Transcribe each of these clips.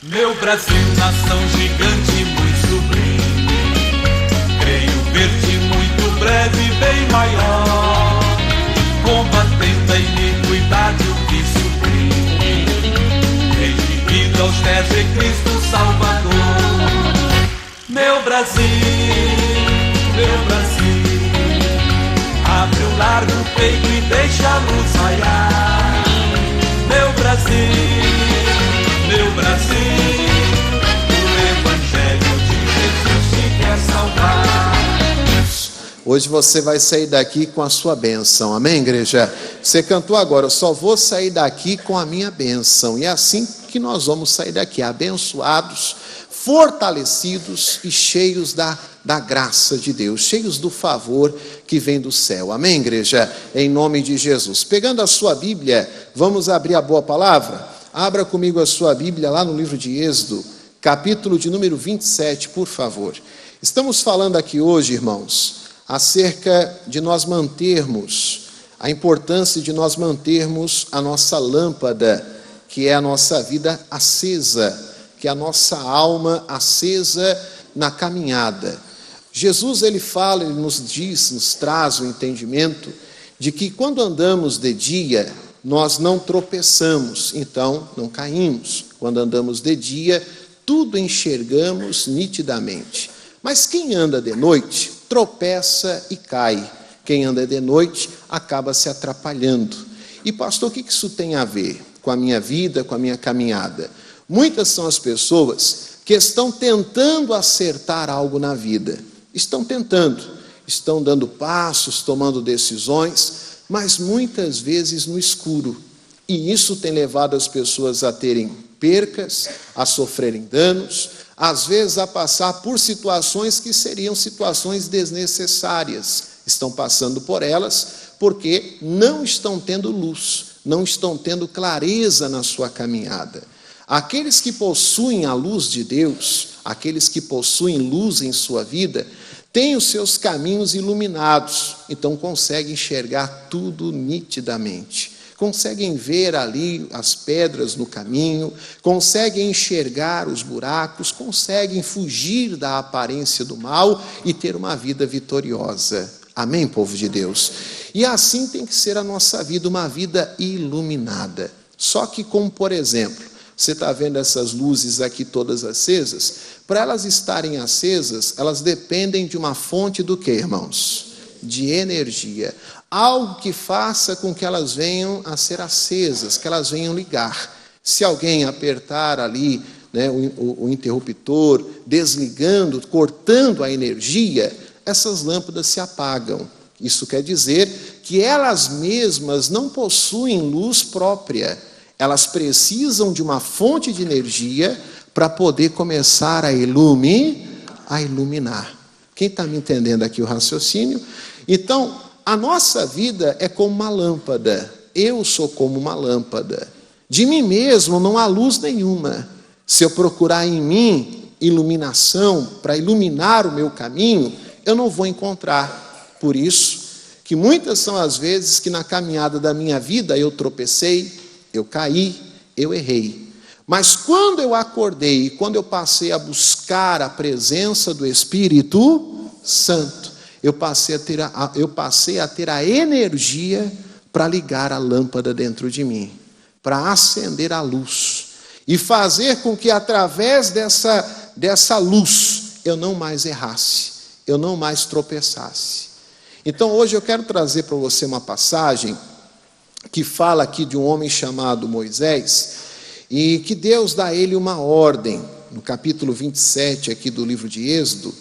Meu Brasil, nação gigante, muito sublime, creio ver-te muito breve, bem maior, combatendo a iniquidade, o vício crime, redimido aos pés de Cristo Salvador. Meu Brasil, abre o largo peito e deixa a luz raiar. Meu Brasil, o Evangelho de Jesus te quer salvar. Hoje você vai sair daqui com a sua bênção, amém, igreja? Você cantou agora, eu só vou sair daqui com a minha bênção. E é assim que nós vamos sair daqui, abençoados, fortalecidos e cheios da graça de Deus, cheios do favor que vem do céu, amém, igreja? Em nome de Jesus. Pegando a sua Bíblia, vamos abrir a boa palavra? Abra comigo a sua Bíblia lá no livro de Êxodo, capítulo de número 27, por favor. Estamos falando aqui hoje, irmãos, acerca de nós mantermos, a importância de nós mantermos a nossa lâmpada, que é a nossa vida acesa, que é a nossa alma acesa na caminhada. Jesus, ele fala, ele nos diz, nos traz o entendimento de que quando andamos de dia, nós não tropeçamos, então não caímos. Quando andamos de dia, tudo enxergamos nitidamente. Mas quem anda de noite, tropeça e cai. Quem anda de noite, acaba se atrapalhando. E pastor, o que isso tem a ver com a minha vida, com a minha caminhada? Muitas são as pessoas que estão tentando acertar algo na vida. Estão tentando, estão dando passos, tomando decisões, mas muitas vezes no escuro. E isso tem levado as pessoas a terem percas, a sofrerem danos, às vezes a passar por situações que seriam situações desnecessárias. Estão passando por elas porque não estão tendo luz, não estão tendo clareza na sua caminhada. Aqueles que possuem a luz de Deus, aqueles que possuem luz em sua vida, têm os seus caminhos iluminados, então conseguem enxergar tudo nitidamente. Conseguem ver ali as pedras no caminho, conseguem enxergar os buracos, conseguem fugir da aparência do mal e ter uma vida vitoriosa. Amém, povo de Deus? E assim tem que ser a nossa vida, uma vida iluminada. Só que como, por exemplo, você está vendo essas luzes aqui todas acesas? Para elas estarem acesas, elas dependem de uma fonte do quê, irmãos? De energia. Algo que faça com que elas venham a ser acesas, que elas venham ligar. Se alguém apertar ali, né, o interruptor, desligando, cortando a energia, essas lâmpadas se apagam. Isso quer dizer que elas mesmas não possuem luz própria. Elas precisam de uma fonte de energia para poder começar a iluminar. Quem está me entendendo aqui o raciocínio? Então, a nossa vida é como uma lâmpada. Eu sou como uma lâmpada. De mim mesmo não há luz nenhuma. Se eu procurar em mim iluminação para iluminar o meu caminho, eu não vou encontrar. Por isso que muitas são as vezes que na caminhada da minha vida eu tropecei, eu caí, eu errei. Mas quando eu acordei, quando eu passei a buscar a presença do Espírito Santo, eu passei a ter a energia para ligar a lâmpada dentro de mim, para acender a luz e fazer com que através dessa luz eu não mais errasse, eu não mais tropeçasse. Então hoje eu quero trazer para você uma passagem que fala aqui de um homem chamado Moisés, e que Deus dá a ele uma ordem, no capítulo 27 aqui do livro de Êxodo,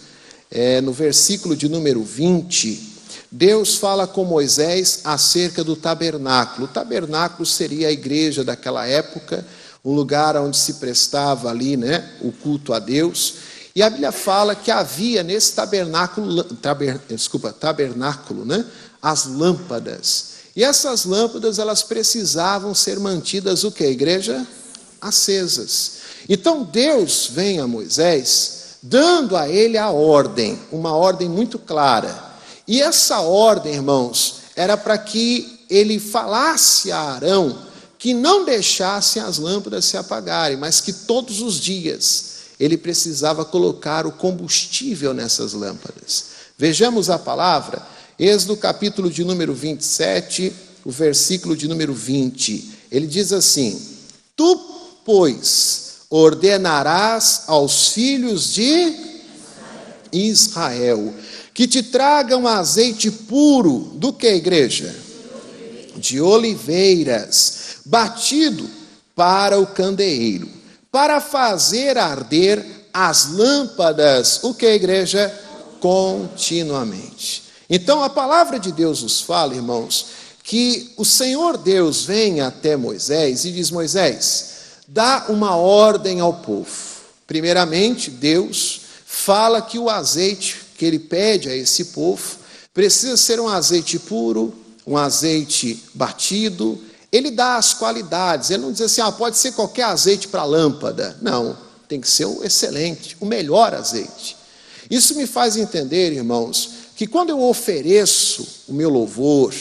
no versículo de número 20, Deus fala com Moisés acerca do tabernáculo. O tabernáculo seria a igreja daquela época, um lugar onde se prestava ali, né, o culto a Deus, e a Bíblia fala que havia nesse tabernáculo, né, as lâmpadas. E essas lâmpadas, elas precisavam ser mantidas o quê, igreja? Acesas. Então Deus vem a Moisés, dando a ele a ordem, uma ordem muito clara. E essa ordem, irmãos, era para que ele falasse a Arão que não deixassem as lâmpadas se apagarem, mas que todos os dias ele precisava colocar o combustível nessas lâmpadas. Vejamos a palavra, Êxodo capítulo de número 27, o versículo de número 20. Ele diz assim: tu, pois, ordenarás aos filhos de Israel que te tragam azeite puro, do que, igreja? De oliveiras, batido para o candeeiro, para fazer arder as lâmpadas, o que, igreja? Continuamente. Então a palavra de Deus nos fala, irmãos, que o Senhor Deus vem até Moisés e diz: Moisés, dá uma ordem ao povo. Primeiramente, Deus fala que o azeite que ele pede a esse povo precisa ser um azeite puro, um azeite batido. Ele dá as qualidades, ele não diz assim: pode ser qualquer azeite para lâmpada. Não, tem que ser o excelente, o melhor azeite. Isso me faz entender, irmãos, que quando eu ofereço o meu louvor,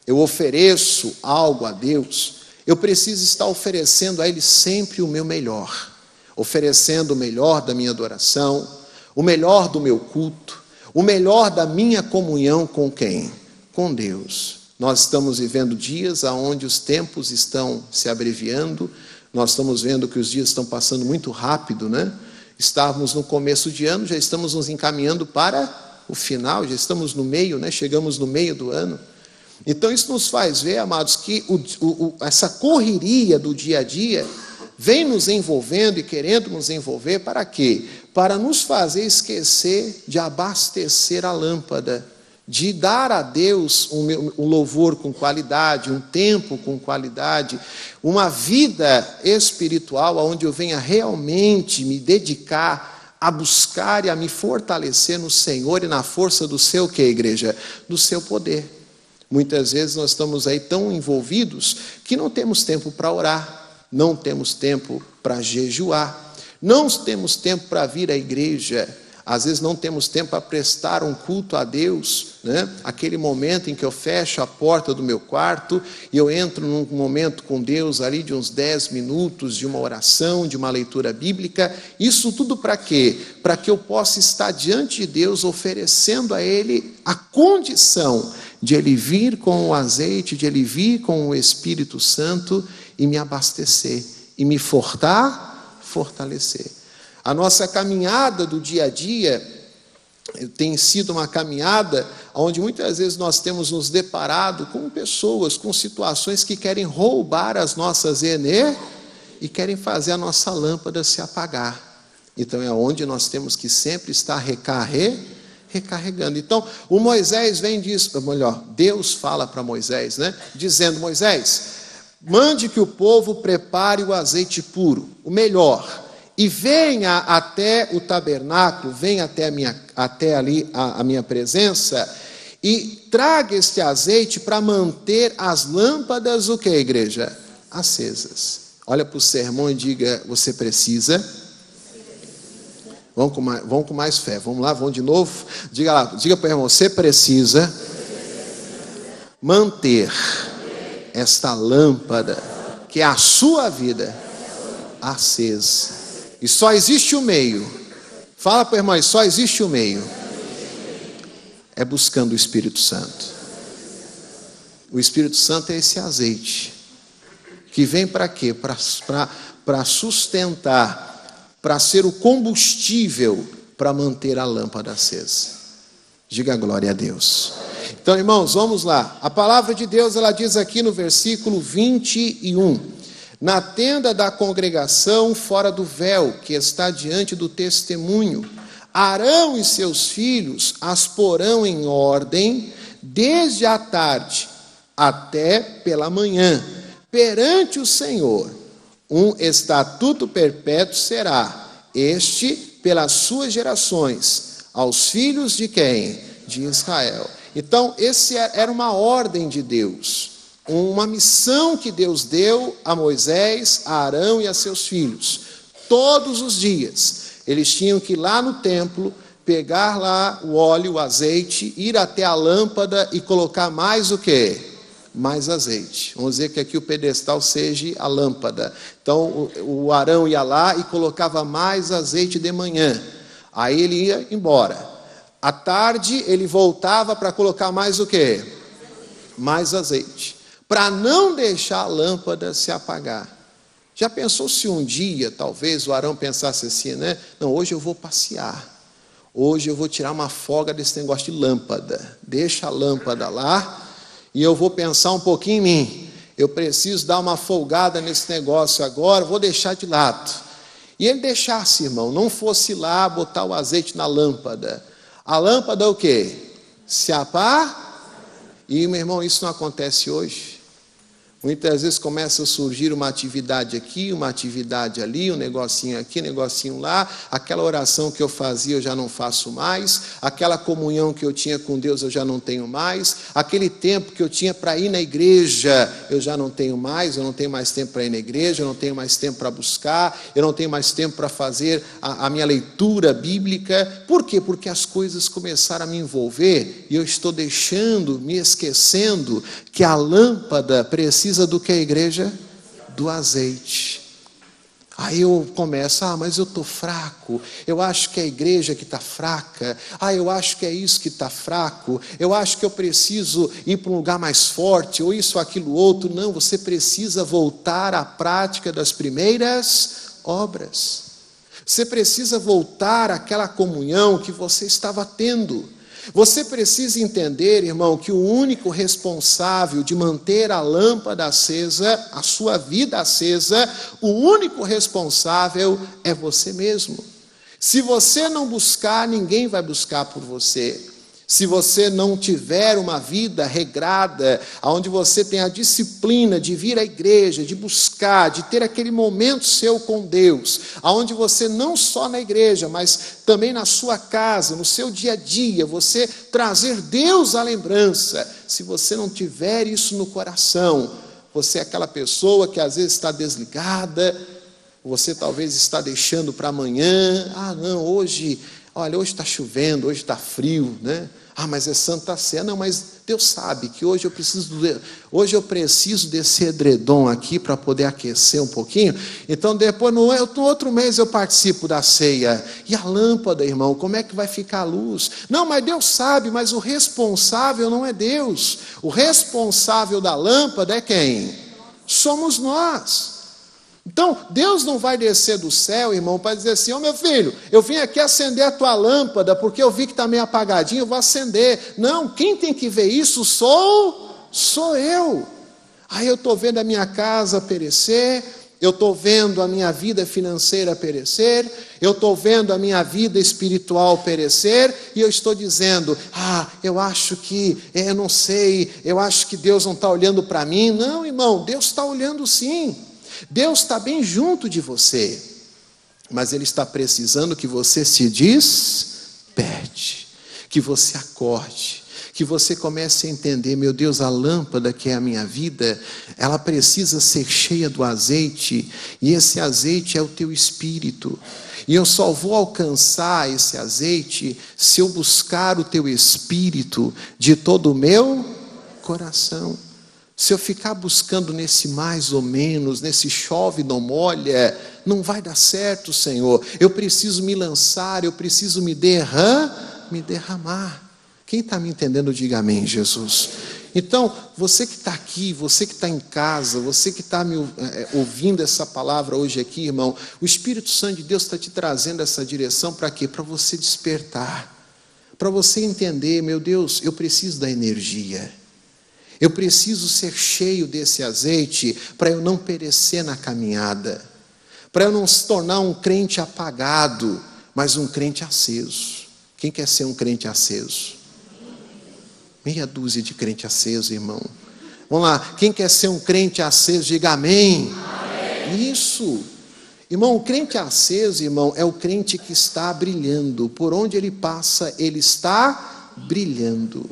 eu ofereço algo a Deus, eu preciso estar oferecendo a Ele sempre o meu melhor, oferecendo o melhor da minha adoração, o melhor do meu culto, o melhor da minha comunhão com quem? Com Deus. Nós estamos vivendo dias onde os tempos estão se abreviando, nós estamos vendo que os dias estão passando muito rápido, né? Estávamos no começo de ano, já estamos nos encaminhando para o final, já estamos no meio, né? Chegamos no meio do ano. Então isso nos faz ver, amados, que essa correria do dia a dia vem nos envolvendo e querendo nos envolver para quê? Para nos fazer esquecer de abastecer a lâmpada, de dar a Deus um louvor com qualidade, um tempo com qualidade, uma vida espiritual onde eu venha realmente me dedicar a buscar e a me fortalecer no Senhor e na força do seu, que, igreja? Do seu poder. Muitas vezes nós estamos aí tão envolvidos que não temos tempo para orar, não temos tempo para jejuar, não temos tempo para vir à igreja, às vezes não temos tempo para prestar um culto a Deus, né? Aquele momento em que eu fecho a porta do meu quarto e eu entro num momento com Deus ali de uns 10 minutos, de uma oração, de uma leitura bíblica. Isso tudo para quê? Para que eu possa estar diante de Deus oferecendo a Ele a condição de Ele vir com o azeite, de Ele vir com o Espírito Santo e me abastecer, e me fortalecer. A nossa caminhada do dia a dia tem sido uma caminhada onde muitas vezes nós temos nos deparado com pessoas, com situações que querem roubar as nossas energias e querem fazer a nossa lâmpada se apagar. Então é onde nós temos que sempre estar recarregando. Então o Moisés vem e diz, melhor, Deus fala para Moisés, né? Dizendo: Moisés, mande que o povo prepare o azeite puro, o melhor, e venha até o tabernáculo, venha até ali a minha presença, e traga este azeite para manter as lâmpadas, o que, igreja? Acesas. Olha para o sermão e diga: você precisa. Vamos com mais fé. Vamos lá, vamos de novo. Diga para o irmão: você precisa manter esta lâmpada, que é a sua vida, acesa. E só existe o meio. Fala para o irmão: só existe o meio. É buscando o Espírito Santo. O Espírito Santo é esse azeite que vem para quê? Para sustentar, para ser o combustível para manter a lâmpada acesa. Diga glória a Deus. Então, irmãos, vamos lá. A palavra de Deus, ela diz aqui no versículo 21: na tenda da congregação, fora do véu, que está diante do testemunho, Arão e seus filhos as porão em ordem, desde a tarde até pela manhã, perante o Senhor. Um estatuto perpétuo será este pelas suas gerações, aos filhos de quem? De Israel. Então, esse era uma ordem de Deus, uma missão que Deus deu a Moisés, a Arão e a seus filhos. Todos os dias, eles tinham que ir lá no templo, pegar lá o óleo, o azeite, ir até a lâmpada e colocar mais o quê? mais azeite. Vamos dizer que aqui o pedestal seja a lâmpada. Então o Arão ia lá e colocava mais azeite de manhã. Aí ele ia embora. À tarde ele voltava para colocar mais o quê? Mais azeite. Para não deixar a lâmpada se apagar. Já pensou se um dia, talvez, o Arão pensasse assim, né? Não, hoje eu vou passear. Hoje eu vou tirar uma folga desse negócio de lâmpada. Deixa a lâmpada lá e eu vou pensar um pouquinho em mim. Eu preciso dar uma folgada nesse negócio agora, vou deixar de lado. E ele deixasse, irmão, não fosse lá botar o azeite na lâmpada. A lâmpada o quê? Se apaga. E, meu irmão, isso não acontece hoje. Muitas vezes começa a surgir uma atividade aqui, uma atividade ali, um negocinho aqui, um negocinho lá. Aquela oração que eu fazia eu já não faço mais. Aquela comunhão que eu tinha com Deus eu já não tenho mais. Aquele tempo que eu tinha para ir na igreja eu já não tenho mais. Eu não tenho mais tempo para ir na igreja, eu não tenho mais tempo para buscar, eu não tenho mais tempo para fazer a minha leitura bíblica. Por quê? Porque as coisas começaram a me envolver e eu estou deixando, me esquecendo que a lâmpada precisa do que a igreja? Do azeite. Aí eu começo, mas eu estou fraco, eu acho que é a igreja que está fraca, eu acho que é isso que está fraco, eu acho que eu preciso ir para um lugar mais forte, ou isso, aquilo, outro. Não, você precisa voltar à prática das primeiras obras. Você precisa voltar àquela comunhão que você estava tendo. Você precisa entender, irmão, que o único responsável de manter a lâmpada acesa, a sua vida acesa, o único responsável é você mesmo. Se você não buscar, ninguém vai buscar por você. Se você não tiver uma vida regrada, onde você tem a disciplina de vir à igreja, de buscar, de ter aquele momento seu com Deus, onde você não só na igreja, mas também na sua casa, no seu dia a dia, você trazer Deus à lembrança. Se você não tiver isso no coração, você é aquela pessoa que às vezes está desligada, você talvez está deixando para amanhã. Não, hoje está chovendo, hoje está frio, né? Mas é Santa Ceia. Não, mas Deus sabe que hoje eu preciso desse edredom aqui para poder aquecer um pouquinho. Então depois, no outro mês eu participo da ceia. E a lâmpada, irmão, como é que vai ficar a luz? Não, mas Deus sabe, mas o responsável não é Deus. O responsável da lâmpada é quem? Somos nós. Então, Deus não vai descer do céu, irmão, para dizer assim, meu filho, eu vim aqui acender a tua lâmpada, porque eu vi que está meio apagadinho, eu vou acender. Não, quem tem que ver isso sou eu. Aí eu estou vendo a minha casa perecer, eu estou vendo a minha vida financeira perecer, eu estou vendo a minha vida espiritual perecer, e eu estou dizendo, eu acho que, eu não sei, eu acho que Deus não está olhando para mim. Não, irmão, Deus está olhando sim. Deus está bem junto de você, mas Ele está precisando que você se desperte, que você acorde, que você comece a entender, meu Deus, a lâmpada que é a minha vida, ela precisa ser cheia do azeite, e esse azeite é o teu espírito, e eu só vou alcançar esse azeite se eu buscar o teu espírito de todo o meu coração. Se eu ficar buscando nesse mais ou menos, nesse chove não molha, não vai dar certo, Senhor. Eu preciso me lançar, eu preciso me derramar. Quem está me entendendo, diga amém, Jesus. Então, você que está aqui, você que está em casa, você que está me ouvindo essa palavra hoje aqui, irmão, o Espírito Santo de Deus está te trazendo essa direção para quê? Para você despertar, para você entender, meu Deus, eu preciso da energia. Eu preciso ser cheio desse azeite para eu não perecer na caminhada, para eu não se tornar um crente apagado, mas um crente aceso. Quem quer ser um crente aceso? Meia dúzia de crente aceso, irmão. Vamos lá, quem quer ser um crente aceso, diga amém. Amém. Isso. Irmão, o crente aceso, irmão, é o crente que está brilhando. Por onde ele passa, ele está brilhando.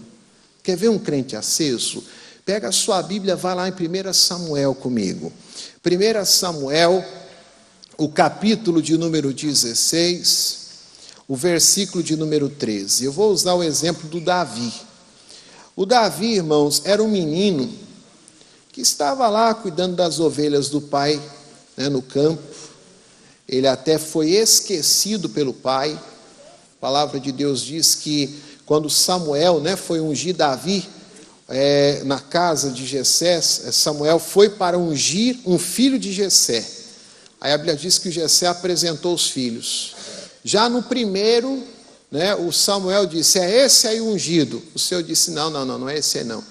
Quer ver um crente aceso? Pega a sua Bíblia, vai lá em 1 Samuel comigo. 1 Samuel, o capítulo de número 16, o versículo de número 13. Eu vou usar o exemplo do Davi. O Davi, irmãos, era um menino que estava lá cuidando das ovelhas do pai, né, no campo. Ele até foi esquecido pelo pai. A palavra de Deus diz que quando Samuel, né, foi ungir Davi na casa de Jessé, Samuel foi para ungir um filho de Jessé. Aí a Bíblia diz que Jessé apresentou os filhos. Já no primeiro, né, o Samuel disse: é esse aí ungido. O Senhor disse: não é esse aí não.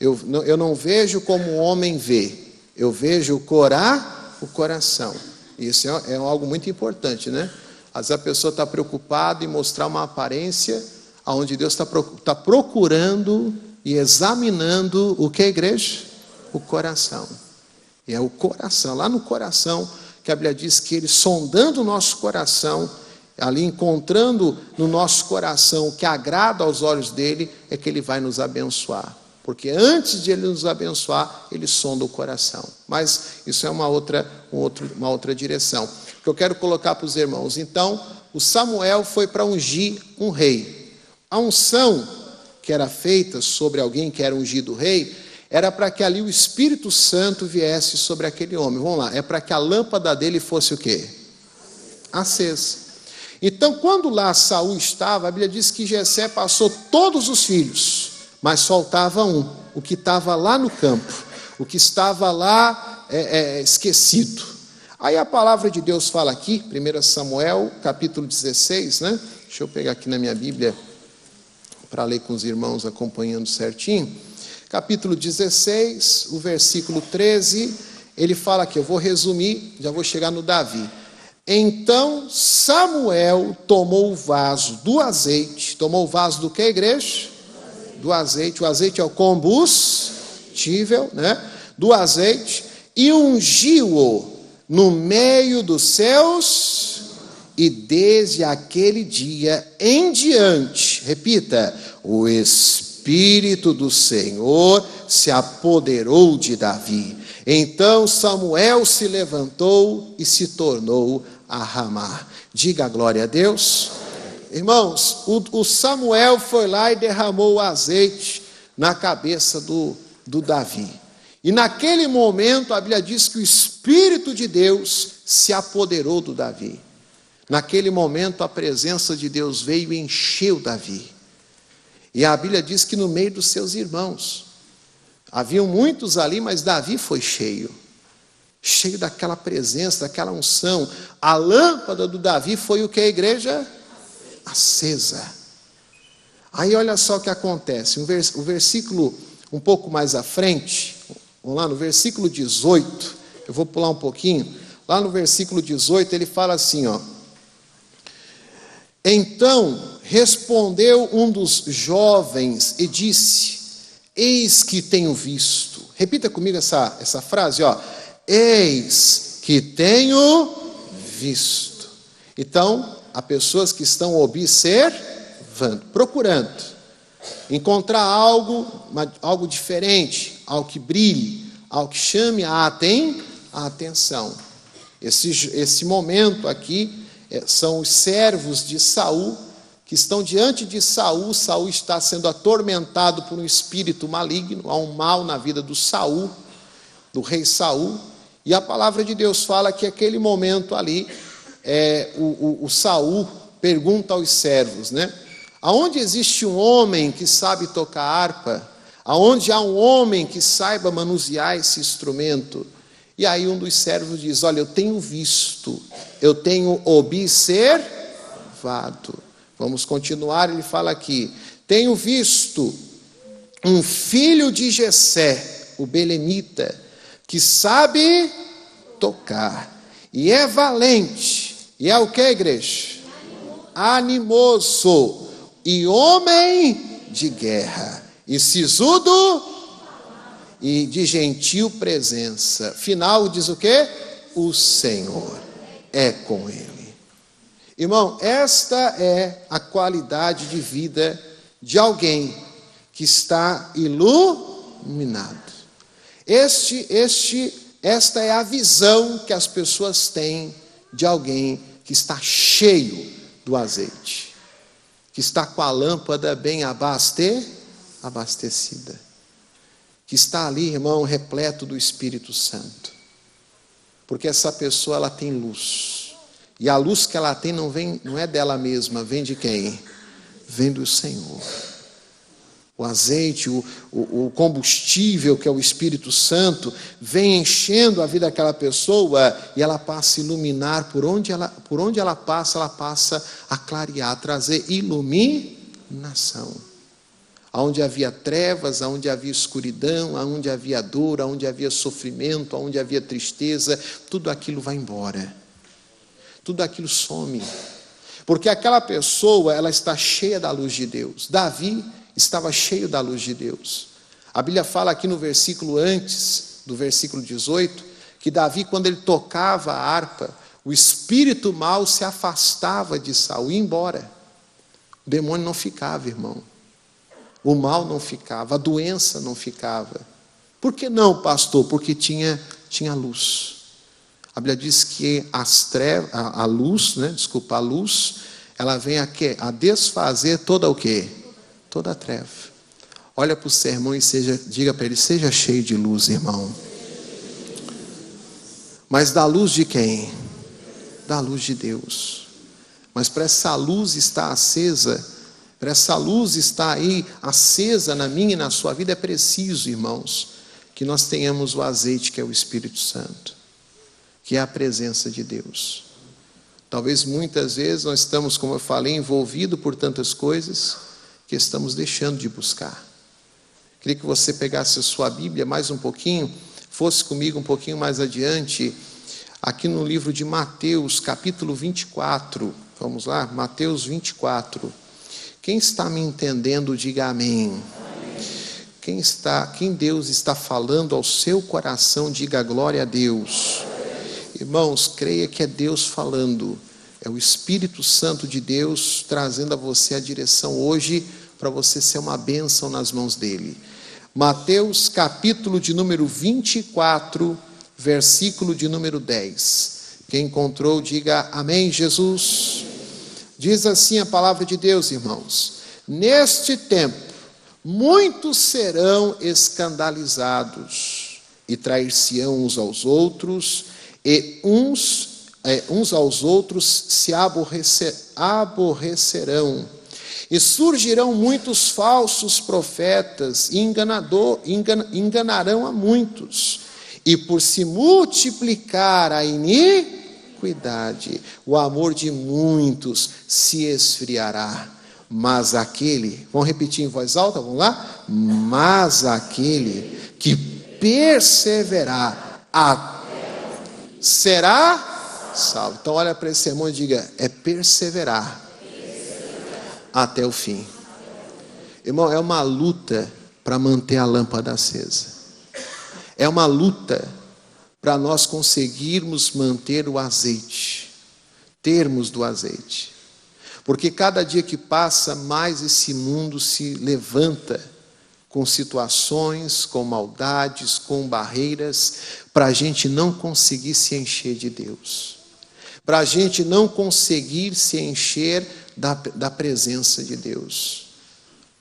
Eu não vejo como o homem vê, eu vejo o coração. Isso é algo muito importante, né? Às vezes a pessoa está preocupada em mostrar uma aparência, onde Deus está procurando e examinando o que, igreja? O coração. E é o coração, lá no coração, que a Bíblia diz que Ele, sondando o nosso coração, ali encontrando no nosso coração o que agrada aos olhos dEle, é que Ele vai nos abençoar. Porque antes de Ele nos abençoar, Ele sonda o coração. Mas isso é uma outra direção, que eu quero colocar para os irmãos. Então, o Samuel foi para ungir um rei. A unção que era feita sobre alguém que era ungido rei, era para que ali o Espírito Santo viesse sobre aquele homem. Vamos lá, é para que a lâmpada dele fosse o quê? Acesa. Então, quando lá Saul estava, a Bíblia diz que Jessé passou todos os filhos, mas faltava um, o que estava lá no campo, o que estava lá esquecido. Aí a palavra de Deus fala aqui, 1 Samuel, capítulo 16, né? Deixa eu pegar aqui na minha Bíblia, para ler com os irmãos acompanhando certinho. Capítulo 16, o versículo 13, ele fala aqui, eu vou resumir, já vou chegar no Davi. Então Samuel tomou o vaso do azeite, tomou o vaso do que, igreja? Do azeite, o azeite é o combustível, né? Do azeite, e ungiu-o no meio dos seus, e desde aquele dia em diante, repita, o Espírito do Senhor se apoderou de Davi. Então Samuel se levantou e se tornou a Ramá. Diga glória a Deus. Irmãos, o Samuel foi lá e derramou o azeite na cabeça do Davi. E naquele momento a Bíblia diz que o Espírito de Deus se apoderou do Davi. Naquele momento a presença de Deus veio e encheu Davi. E a Bíblia diz que no meio dos seus irmãos, haviam muitos ali, mas Davi foi cheio daquela presença, daquela unção. A lâmpada do Davi foi o que, a igreja? Acesa. Aí olha só o que acontece, o versículo um pouco mais à frente, vamos lá no versículo 18, eu vou pular um pouquinho, lá no versículo 18 ele fala assim, ó: então respondeu um dos jovens e disse: eis que tenho visto. Repita comigo essa frase, ó: eis que tenho visto. Então, há pessoas que estão observando, procurando encontrar algo diferente, algo que brilhe, algo que chame a atenção. Esse momento aqui são os servos de Saul, que estão diante de Saul. Saul está sendo atormentado por um espírito maligno, há um mal na vida do Saul, do rei Saul, e a palavra de Deus fala que aquele momento ali, o Saul pergunta aos servos, né? Aonde existe um homem que sabe tocar harpa? Aonde há um homem que saiba manusear esse instrumento? E aí um dos servos diz: olha, eu tenho visto, eu tenho observado. Vamos continuar, ele fala aqui: tenho visto um filho de Jessé, o belemita, que sabe tocar, e é valente, e é o que, igreja? Animoso, e homem de guerra, e sisudo, e de gentil presença. Final diz o quê? O Senhor é com ele. Irmão, esta é a qualidade de vida de alguém que está iluminado. Esta é a visão que as pessoas têm de alguém que está cheio do azeite, que está com a lâmpada bem abastecida. que está ali, irmão, repleto do Espírito Santo. Porque essa pessoa, ela tem luz. E a luz que ela tem não é dela mesma, vem de quem? Vem do Senhor. O azeite, o combustível, que é o Espírito Santo, vem enchendo a vida daquela pessoa e ela passa a iluminar. Por onde ela passa a clarear, a trazer iluminação. Aonde havia trevas, aonde havia escuridão, aonde havia dor, aonde havia sofrimento, aonde havia tristeza, tudo aquilo vai embora. Tudo aquilo some. Porque aquela pessoa, ela está cheia da luz de Deus. Davi estava cheio da luz de Deus. A Bíblia fala aqui no versículo antes, do versículo 18, que Davi, quando ele tocava a harpa, o espírito mau se afastava de Saul, ia embora. O demônio não ficava, irmão. O mal não ficava, a doença não ficava. Por que não, pastor? Porque tinha luz. A Bíblia diz que a luz, ela vem a desfazer toda o quê? Toda a treva. Olha para o seu irmão e diga para ele, seja cheio de luz, irmão. Mas da luz de quem? Da luz de Deus. Mas para essa luz estar acesa, para essa luz estar aí acesa na minha e na sua vida, é preciso, irmãos, que nós tenhamos o azeite que é o Espírito Santo, que é a presença de Deus. Talvez muitas vezes nós estamos, como eu falei, envolvidos por tantas coisas que estamos deixando de buscar. Queria que você pegasse a sua Bíblia mais um pouquinho, fosse comigo um pouquinho mais adiante, aqui no livro de Mateus, capítulo 24. Vamos lá? Mateus 24. Quem está me entendendo, diga amém. Quem Deus está falando ao seu coração, diga glória a Deus. Irmãos, creia que é Deus falando. É o Espírito Santo de Deus trazendo a você a direção hoje para você ser uma bênção nas mãos dele. Mateus capítulo de número 24, versículo de número 10. Quem encontrou, diga amém, Jesus. Diz assim a palavra de Deus, irmãos. Neste tempo, muitos serão escandalizados e trair-se-ão uns aos outros, e uns aos outros se aborrecerão. E surgirão muitos falsos profetas e enganarão a muitos. E por se multiplicar a iniquidade, o amor de muitos se esfriará. Mas aquele, vamos repetir em voz alta, vamos lá? Mas aquele que perseverar será salvo. Então olha para esse sermão e diga, é perseverar até o fim. Irmão, é uma luta para manter a lâmpada acesa. É uma luta para nós conseguirmos manter o azeite, termos do azeite. Porque cada dia que passa, mais esse mundo se levanta com situações, com maldades, com barreiras, para a gente não conseguir se encher de Deus. Para a gente não conseguir se encher da presença de Deus.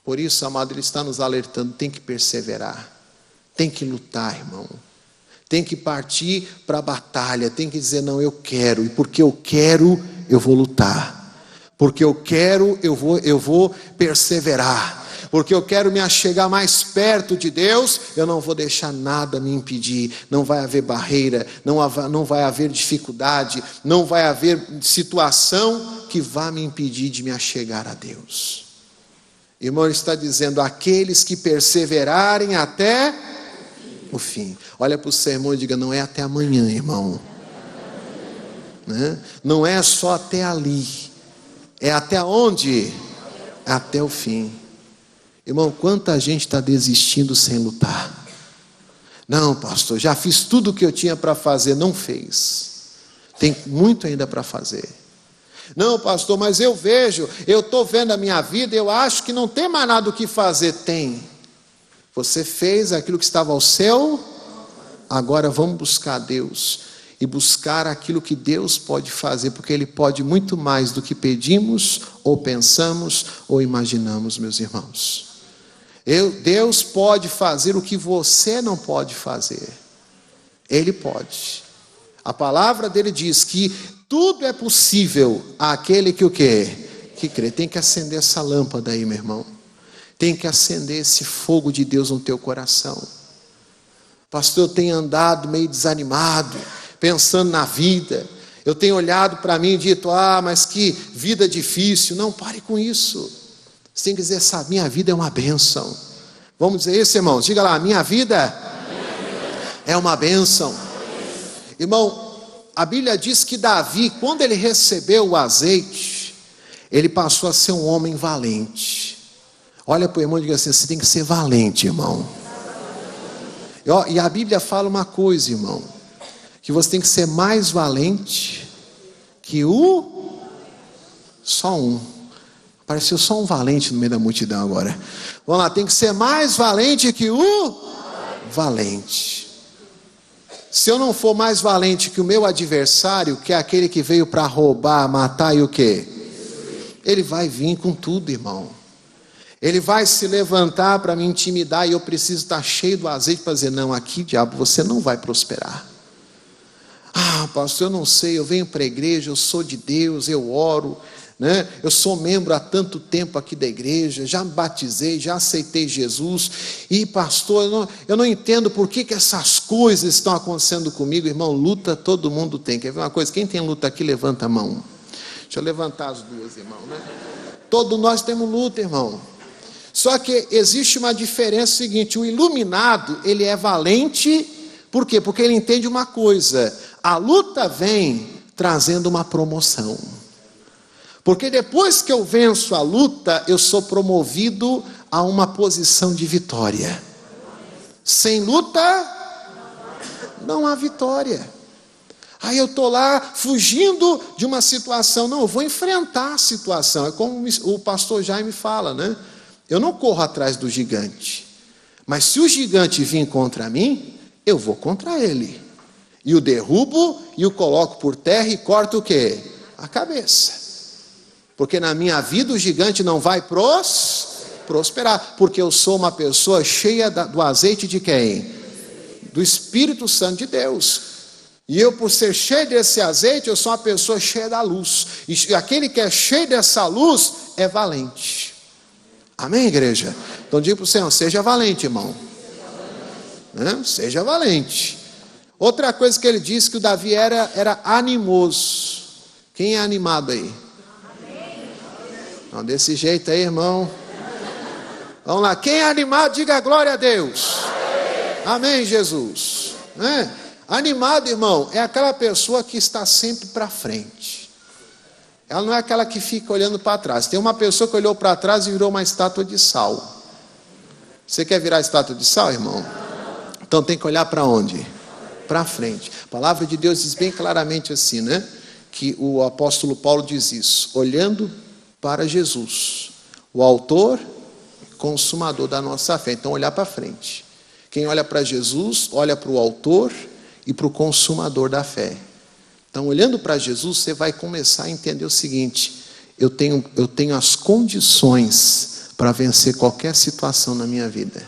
Por isso, amado, ele está nos alertando, tem que perseverar, tem que lutar, irmão. Tem que partir para a batalha, tem que dizer, não, eu quero, e porque eu quero, eu vou lutar. Porque eu quero, eu vou perseverar. Porque eu quero me achegar mais perto de Deus, eu não vou deixar nada me impedir. Não vai haver barreira, não vai haver dificuldade, não vai haver situação que vá me impedir de me achegar a Deus. Irmão, ele está dizendo, aqueles que perseverarem até o fim. Olha para o sermão e diga, não é até amanhã, irmão. Não é só até ali. É até onde? Até o fim. Irmão, quanta gente está desistindo sem lutar. Não, pastor, já fiz tudo o que eu tinha para fazer, não fez. Tem muito ainda para fazer. Não, pastor, mas eu estou vendo a minha vida, eu acho que não tem mais nada o que fazer. Tem. Você fez aquilo que estava ao seu, agora vamos buscar Deus. E buscar aquilo que Deus pode fazer, porque Ele pode muito mais do que pedimos, ou pensamos, ou imaginamos, meus irmãos. Deus pode fazer o que você não pode fazer. Ele pode. A palavra dele diz que tudo é possível àquele que o quê? Que crê. Tem que acender essa lâmpada aí, meu irmão. Tem que acender esse fogo de Deus no teu coração. Pastor, eu tenho andado meio desanimado, pensando na vida. Eu tenho olhado para mim e dito, mas que vida difícil. Não, pare com isso. Você tem que dizer, essa minha vida é uma bênção. Vamos dizer isso, irmãos? Diga lá, minha vida é uma bênção. Irmão, a Bíblia diz que Davi, quando ele recebeu o azeite, ele passou a ser um homem valente. Olha para o irmão e diga assim, você tem que ser valente, irmão. E a Bíblia fala uma coisa, irmão, que você tem que ser mais valente que só um. Apareceu só um valente no meio da multidão agora. Vamos lá, tem que ser mais valente que o valente. Se eu não for mais valente que o meu adversário, que é aquele que veio para roubar, matar e o quê? Ele vai vir com tudo, irmão. Ele vai se levantar para me intimidar e eu preciso estar cheio do azeite para dizer, não, aqui, diabo, você não vai prosperar. Pastor, eu não sei, eu venho para a igreja, eu sou de Deus, eu oro, né? Eu sou membro há tanto tempo aqui da igreja, já me batizei, já aceitei Jesus, e pastor, eu não entendo por que essas coisas estão acontecendo comigo. Irmão, luta todo mundo tem. Quer ver uma coisa? Quem tem luta aqui, levanta a mão. Deixa eu levantar as duas, irmão, né? Todos nós temos luta, irmão. Só que existe uma diferença seguinte, o iluminado, ele é valente, por quê? Porque ele entende uma coisa, a luta vem trazendo uma promoção. Porque depois que eu venço a luta, eu sou promovido a uma posição de vitória. Sem luta, não há vitória. Aí eu estou lá fugindo de uma situação, não, eu vou enfrentar a situação. É como o pastor Jaime fala, né? Eu não corro atrás do gigante, mas se o gigante vir contra mim, eu vou contra ele. E o derrubo, e o coloco por terra e corto o quê? A cabeça. Porque na minha vida o gigante não vai prosperar, porque eu sou uma pessoa cheia do azeite de quem? Do Espírito Santo de Deus. E eu, por ser cheio desse azeite, eu sou uma pessoa cheia da luz. E aquele que é cheio dessa luz é valente. Amém, igreja? Então diga para o Senhor, seja valente, irmão. Seja valente. Outra coisa que ele disse que o Davi era animoso. Quem é animado aí? Não, desse jeito aí, irmão. Vamos lá, quem é animado, diga glória a Deus. Amém, Jesus. Animado, irmão, é aquela pessoa que está sempre para frente. Ela não é aquela que fica olhando para trás. Tem uma pessoa que olhou para trás e virou uma estátua de sal. Você quer virar estátua de sal, irmão? Então tem que olhar para onde? Para frente. A palavra de Deus diz bem claramente assim, né? Que o apóstolo Paulo diz isso. Olhando para Jesus, o autor e consumador da nossa fé. Então olhar para frente. Quem olha para Jesus, olha para o autor e para o consumador da fé. Então, olhando para Jesus, você vai começar a entender o seguinte: eu tenho as condições para vencer qualquer situação na minha vida.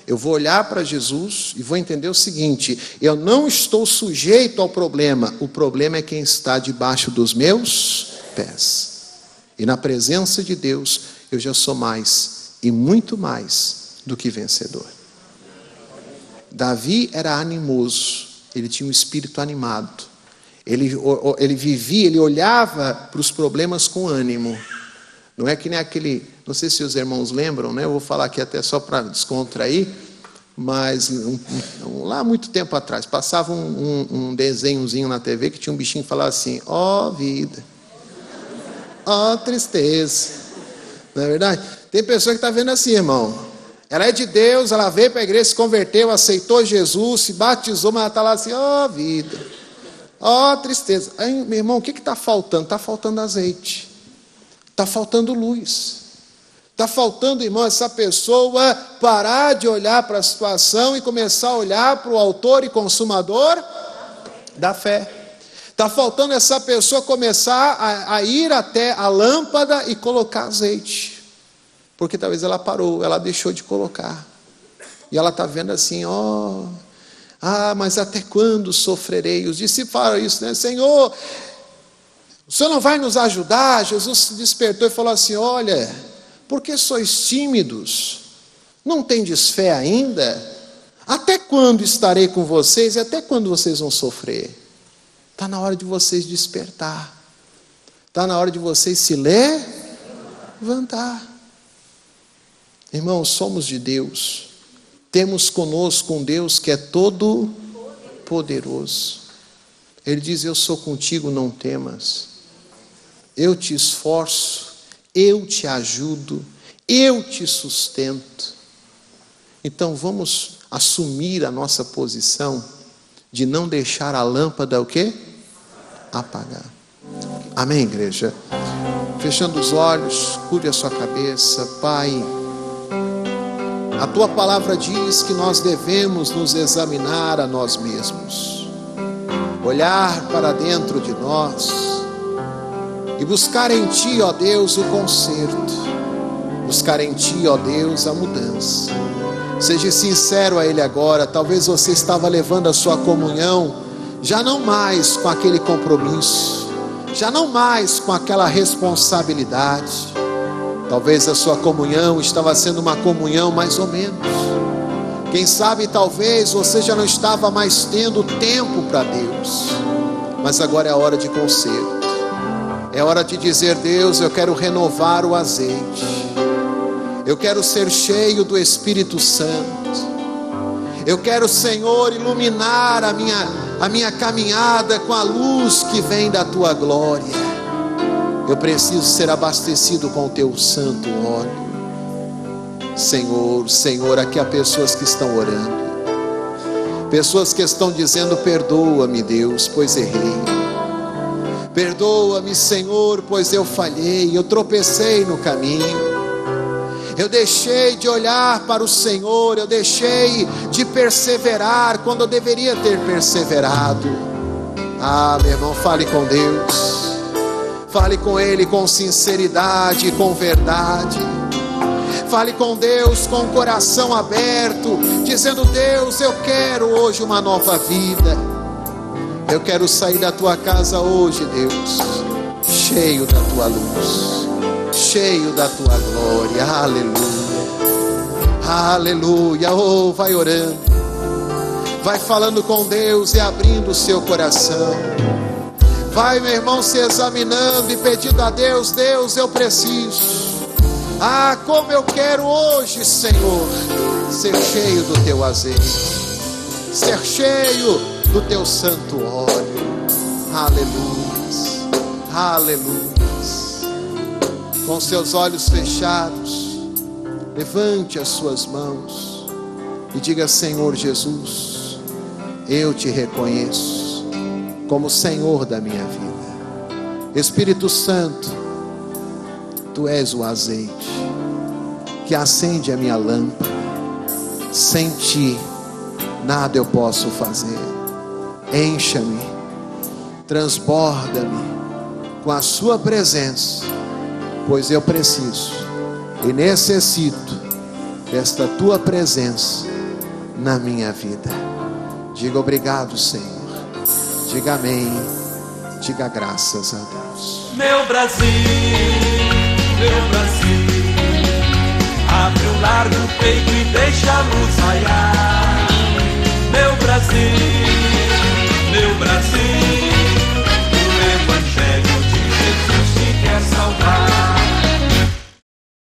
Eu vou olhar para Jesus e vou entender o seguinte: eu não estou sujeito ao problema, o problema é quem está debaixo dos meus pés. E na presença de Deus, eu já sou mais e muito mais do que vencedor. Davi era animoso, ele tinha um espírito animado. Ele vivia, ele olhava para os problemas com ânimo. Não é que nem aquele, não sei se os irmãos lembram, né? Eu vou falar aqui até só para descontrair, mas lá muito tempo atrás, passava um desenhozinho na TV que tinha um bichinho que falava assim: ó vida, ó tristeza. Não é verdade? Tem pessoa que está vendo assim, irmão. Ela é de Deus, ela veio para a igreja, se converteu, aceitou Jesus, se batizou, mas ela está lá assim: ó vida, ó tristeza. Aí, meu irmão, o que está faltando? Está faltando azeite. Está faltando luz. Está faltando, irmão, essa pessoa parar de olhar para a situação e começar a olhar para o autor e consumador da fé. Está faltando essa pessoa começar a ir até a lâmpada e colocar azeite. Porque talvez ela parou, ela deixou de colocar. E ela está vendo assim, mas até quando sofrerei? Os discípulos falaram isso, né? Senhor, o Senhor não vai nos ajudar? Jesus se despertou e falou assim, olha, por que sois tímidos? Não tendes fé ainda? Até quando estarei com vocês e até quando vocês vão sofrer? Está na hora de vocês despertar. Está na hora de vocês se levantar. Irmãos, somos de Deus. Temos conosco um Deus que é todo poderoso. Ele diz, eu sou contigo, não temas. Eu te esforço, eu te ajudo, eu te sustento. Então vamos assumir a nossa posição de não deixar a lâmpada o quê? Apagar. Amém, igreja? Fechando os olhos, cure a sua cabeça. Pai, a tua palavra diz que nós devemos nos examinar a nós mesmos, olhar para dentro de nós e buscar em ti, ó Deus, o conserto, buscar em ti, ó Deus, a mudança. Seja sincero a Ele agora. Talvez você estava levando a sua comunhão já não mais com aquele compromisso, já não mais com aquela responsabilidade. Talvez a sua comunhão estava sendo uma comunhão mais ou menos. Quem sabe talvez você já não estava mais tendo tempo para Deus. Mas agora é a hora de conserto. É hora de dizer, Deus, eu quero renovar o azeite. Eu quero ser cheio do Espírito Santo. Eu quero, Senhor, iluminar a minha caminhada com a luz que vem da tua glória. Eu preciso ser abastecido com o teu santo óleo. Senhor, aqui há pessoas que estão orando. Pessoas que estão dizendo, perdoa-me, Deus, pois errei. Perdoa-me, Senhor, pois eu falhei, eu tropecei no caminho. Eu deixei de olhar para o Senhor, eu deixei de perseverar quando eu deveria ter perseverado. Meu irmão, fale com Deus. Fale com Ele com sinceridade, com verdade. Fale com Deus com o coração aberto, dizendo, Deus, eu quero hoje uma nova vida. Eu quero sair da tua casa hoje, Deus, cheio da tua luz, cheio da tua glória. Aleluia, aleluia. Vai orando, vai falando com Deus e abrindo o seu coração. Vai, meu irmão, se examinando e pedindo a Deus, Deus, eu preciso. Como eu quero hoje, Senhor, ser cheio do teu azeite, ser cheio do teu santo óleo. Aleluia, aleluia. Com seus olhos fechados, levante as suas mãos e diga, Senhor Jesus, eu te reconheço como Senhor da minha vida. Espírito Santo, tu és o azeite que acende a minha lâmpada. Sem ti nada eu posso fazer. Encha-me, transborda-me com a sua presença, pois eu preciso e necessito desta tua presença na minha vida. Diga obrigado, Senhor. Diga amém. Diga graças a Deus. Meu Brasil, abre um largo peito e deixa a luz raiar. Meu Brasil,